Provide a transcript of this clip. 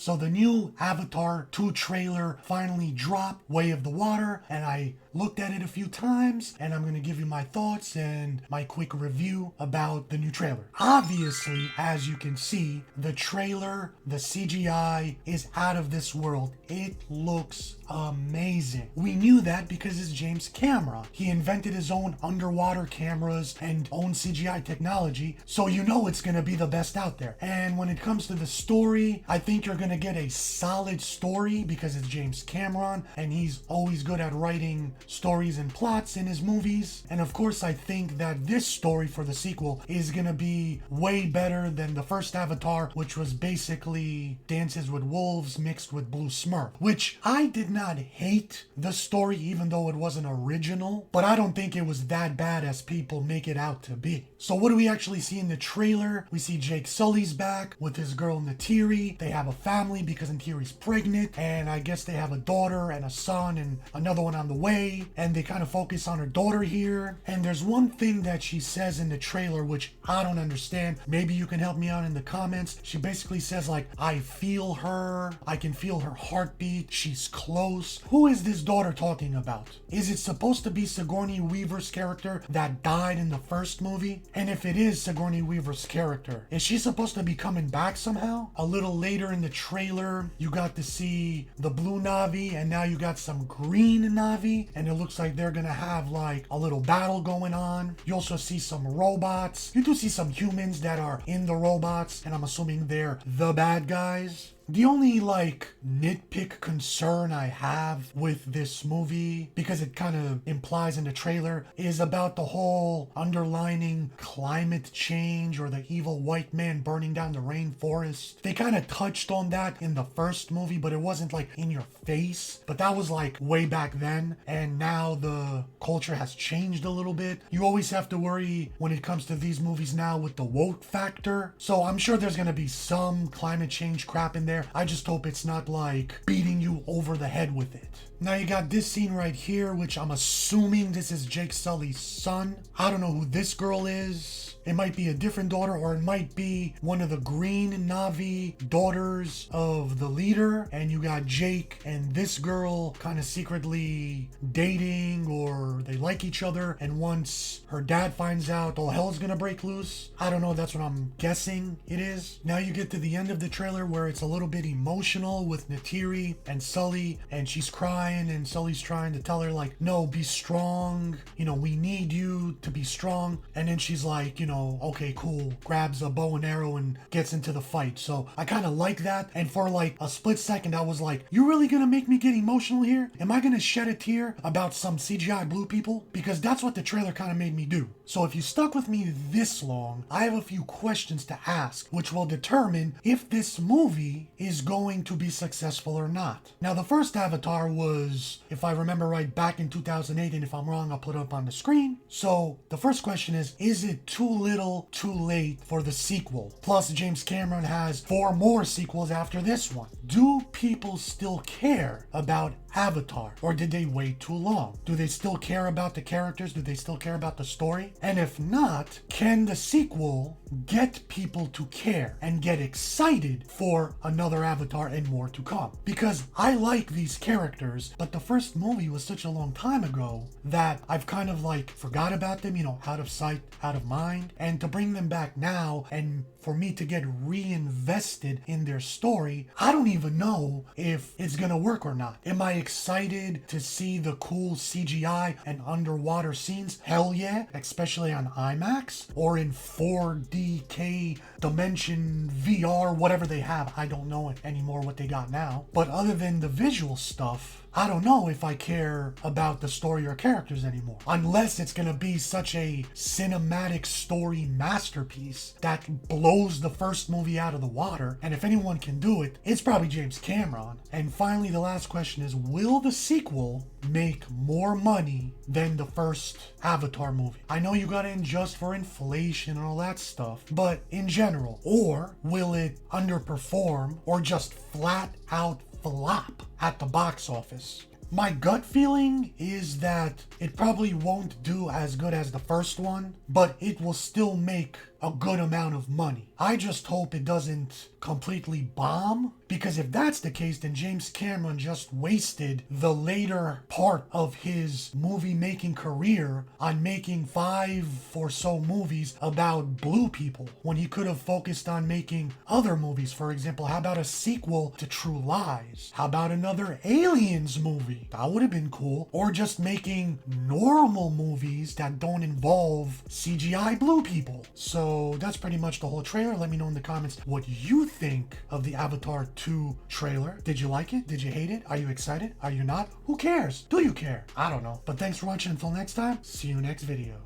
So the new Avatar 2 trailer finally dropped, Way of the Water, and I looked at it a few times, and I'm going to give you my thoughts and my quick review about the new trailer. Obviously, as you can see, the trailer, the CGI is out of this world. It looks amazing. We knew that because it's James Cameron. He invented his own underwater cameras and own CGI technology, so you know it's going to be the best out there. And when it comes to the story, I think you're going to get a solid story because it's James Cameron, and he's always good at writing stories and plots in his movies. And of course, I think that this story for the sequel is gonna be way better than the first Avatar, which was basically Dances with Wolves mixed with Blue Smurf, which I did not hate the story even though it wasn't original, but I don't think it was that bad as people make it out to be. So what do we actually see in the trailer? We see Jake Sully's back with his girl Neytiri. They have a family because Neytiri's pregnant, and I guess they have a daughter and a son and another one on the way. And they kind of focus on her daughter here. And there's one thing that she says in the trailer which I don't understand. Maybe you can help me out in the comments. She basically says like, I feel her, I can feel her heartbeat, she's close. Who is this daughter talking about? Is it supposed to be Sigourney Weaver's character that died in the first movie? And if it is Sigourney Weaver's character, is she supposed to be coming back somehow? A little later in the trailer, you got to see the blue Navi, and now you got some green Navi, and it looks like they're gonna have like a little battle going on. You also see some robots. You do see some humans that are in the robots, and I'm assuming they're the bad guys. The only like nitpick concern I have with this movie, because it kind of implies in the trailer, is about the whole underlining climate change or the evil white man burning down the rainforest. They kind of touched on that in the first movie, but it wasn't like in your face. But that was like way back then, and now the culture has changed a little bit. You always have to worry when it comes to these movies now with the woke factor. So I'm sure there's gonna be some climate change crap in there. I just hope it's not like beating you over the head with it. Now you got this scene right here, which I'm assuming this is Jake Sully's son. I don't know who this girl is. It might be a different daughter, or it might be one of the green Navi daughters of the leader. And you got Jake and this girl kind of secretly dating, or they like each other. And once her dad finds out, all hell's gonna break loose. I don't know, that's what I'm guessing it is. Now you get to the end of the trailer where it's a little bit emotional with Neytiri and Sully, and she's crying, and Sully's trying to tell her like, no, be strong. You know, we need you to be strong. And then she's like, you know, okay, cool, grabs a bow and arrow and gets into the fight. So I kind of like that. And for like a split second, I was like, you really gonna make me get emotional here? Am I gonna shed a tear about some CGI blue people? Because that's what the trailer kind of made me do. So if you stuck with me this long, I have a few questions to ask, which will determine if this movie is going to be successful or not. Now, the first Avatar was, if I remember right, back in 2008, and if I'm wrong, I'll put it up on the screen. So the first question is it too little, too late for the sequel? Plus, James Cameron has 4 more sequels after this one. Do people still care about Avatar, or did they wait too long? Do they still care about the characters? Do they still care about the story? And if not, can the sequel get people to care and get excited for another Avatar and more to come? Because I like these characters, but the first movie was such a long time ago that I've kind of like forgot about them, you know, out of sight, out of mind. And to bring them back now and for me to get reinvested in their story, I don't even know if it's gonna work or not. Am I excited to see the cool CGI and underwater scenes? Hell yeah, especially on IMAX or in 4DK Dimension VR, whatever they have. I don't know anymore what they got now. But other than the visual stuff, I don't know if I care about the story or characters anymore. Unless it's gonna be such a cinematic story masterpiece that blows the first movie out of the water. And if anyone can do it, it's probably James Cameron. And finally, the last question is, will the sequel make more money than the first Avatar movie? I know you gotta adjust for inflation and all that stuff, but in general, or will it underperform or just flat out flop at the box office? My gut feeling is that it probably won't do as good as the first one, but it will still make a good amount of money. I just hope it doesn't completely bomb, because if that's the case, then James Cameron just wasted the later part of his movie making career on making 5 or so movies about blue people when he could have focused on making other movies. For example, how about a sequel to True Lies? How about another Aliens movie? That would have been cool. Or just making normal movies that don't involve CGI blue people. So that's pretty much the whole trailer. Let me know in the comments what you think of the Avatar 2 trailer. Did you like it? Did you hate it? Are you excited? Are you not? Who cares? Do you care? I don't know. But thanks for watching. Until next time, see you next video.